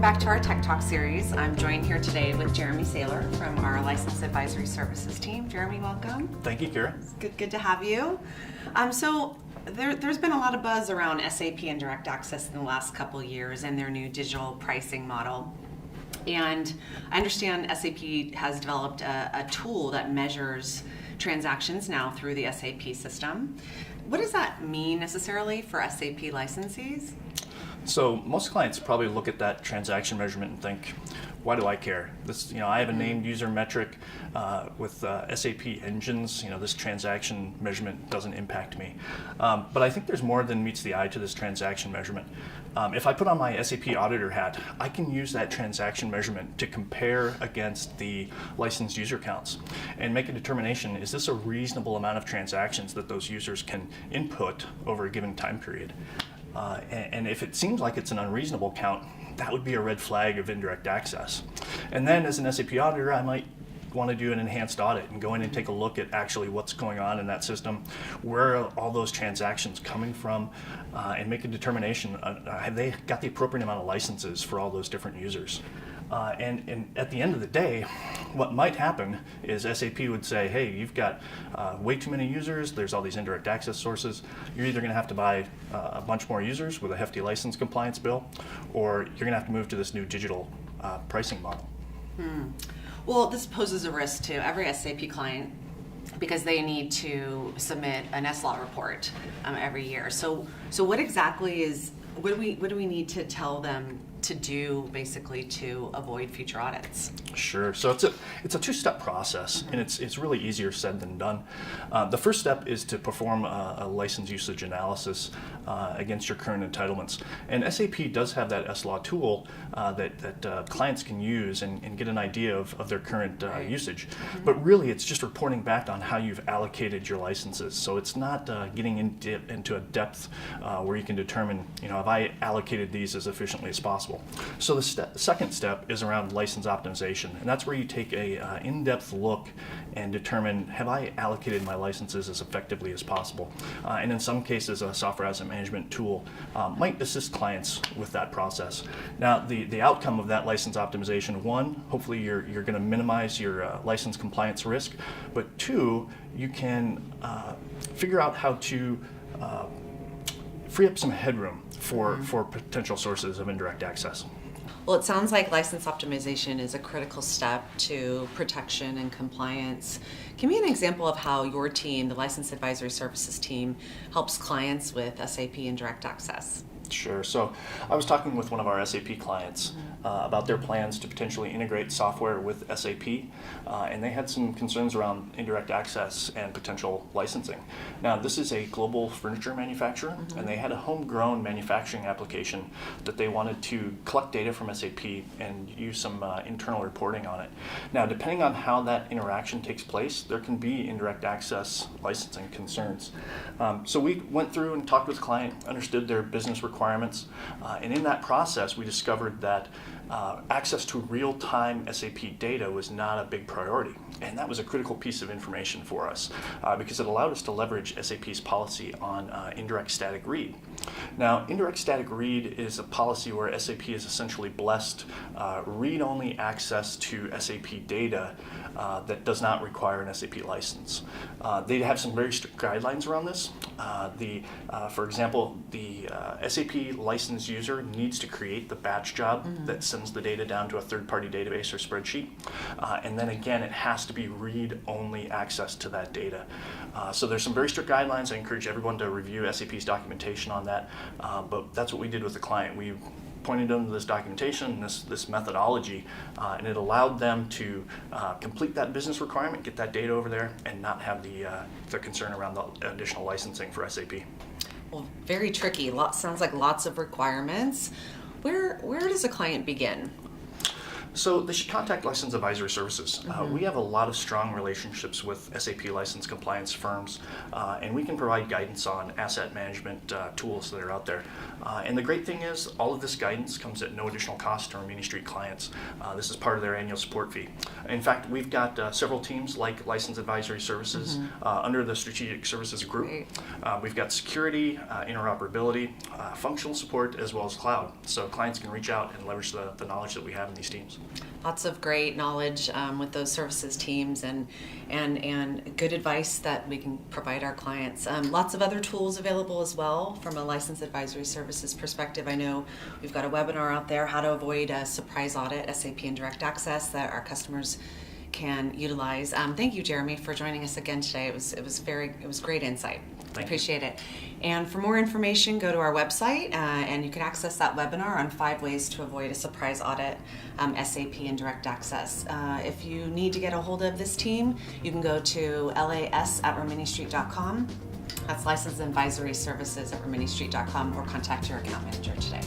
back to our Tech Talk series. I'm joined here today with Jeremy Sayler from our License Advisory Services team. Jeremy, welcome. Thank you, Kira. Good to have you. So there's been a lot of buzz around SAP Indirect Access in the last couple of years and their new digital pricing model. And I understand SAP has developed a tool that measures transactions now through the SAP system. What does that mean necessarily for SAP licensees? So most clients probably look at that transaction measurement and think, why do I care? This, I have a named user metric with SAP engines. This transaction measurement doesn't impact me. But I think there's more than meets the eye to this transaction measurement. If I put on my SAP auditor hat, I can use that transaction measurement to compare against the licensed user counts and make a determination, is this a reasonable amount of transactions that those users can input over a given time period? And if it seems like it's an unreasonable count, that would be a red flag of indirect access. And then as an SAP auditor, I might want to do an enhanced audit and go in and take a look at actually what's going on in that system, where are all those transactions coming from, and make a determination, have they got the appropriate amount of licenses for all those different users? And at the end of the day, what might happen is SAP would say, hey, you've got way too many users, there's all these indirect access sources, you're either going to have to buy a bunch more users with a hefty license compliance bill, or you're going to have to move to this new digital pricing model. Well, this poses a risk to every SAP client because they need to submit an SLA report every year. So what exactly what do we need to tell them to do basically to avoid future audits? Sure. So it's a two-step process, and it's really easier said than done. The first step is to perform a license usage analysis against your current entitlements. And SAP does have that SLA tool that clients can use and get an idea of their current usage. But really, it's just reporting back on how you've allocated your licenses. So it's not getting into a depth where you can determine, have I allocated these as efficiently as possible. So the second step is around license optimization, and that's where you take a in-depth look and determine, have I allocated my licenses as effectively as possible? And in some cases, a software asset management tool might assist clients with that process. Now, the outcome of that license optimization, one, hopefully you're going to minimize your license compliance risk, but two, you can figure out how to free up some headroom for potential sources of indirect access. Well, it sounds like license optimization is a critical step to protection and compliance. Give me an example of how your team, the License Advisory Services team, helps clients with SAP Indirect Access. Sure. So I was talking with one of our SAP clients about their plans to potentially integrate software with SAP, and they had some concerns around indirect access and potential licensing. Now, this is a global furniture manufacturer, and they had a homegrown manufacturing application that they wanted to collect data from SAP and use some internal reporting on it. Now, depending on how that interaction takes place, there can be indirect access licensing concerns. So we went through and talked with the client, understood their business requirements, and in that process, we discovered that access to real-time SAP data was not a big priority, and that was a critical piece of information for us because it allowed us to leverage SAP's policy on indirect static read. Now, indirect static read is a policy where SAP is essentially blessed read-only access to SAP data that does not require an SAP license. They have some very strict guidelines around this. For example, the SAP licensed user needs to create the batch job that sends the data down to a third-party database or spreadsheet. And then again, it has to be read-only access to that data. So there's some very strict guidelines. I encourage everyone to review SAP's documentation on that. But that's what we did with the client. We pointed them to this documentation, this methodology, and it allowed them to complete that business requirement, get that data over there, and not have the concern around the additional licensing for SAP. Well, very tricky. Sounds like lots of requirements. Where does a client begin? So they should contact License Advisory Services. We have a lot of strong relationships with SAP license compliance firms, and we can provide guidance on asset management tools that are out there. And the great thing is, all of this guidance comes at no additional cost to our Rimini Street clients. This is part of their annual support fee. In fact, we've got several teams like License Advisory Services under the Strategic Services Group. Great. We've got security, interoperability, functional support, as well as cloud. So clients can reach out and leverage the knowledge that we have in these teams. Lots of great knowledge with those services teams and good advice that we can provide our clients. Lots of other tools available as well from a license advisory services perspective. I know we've got a webinar out there, how to avoid a surprise audit, SAP Indirect Access, that our customers can utilize. Thank you, Jeremy, for joining us again today. It was great insight. Appreciate it. And for more information, go to our website, and you can access that webinar on 5 ways to avoid a surprise audit, SAP Indirect Access. If you need to get a hold of this team, you can go to las@riministreet.com. That's License Advisory Services at riministreet.com, or contact your account manager today.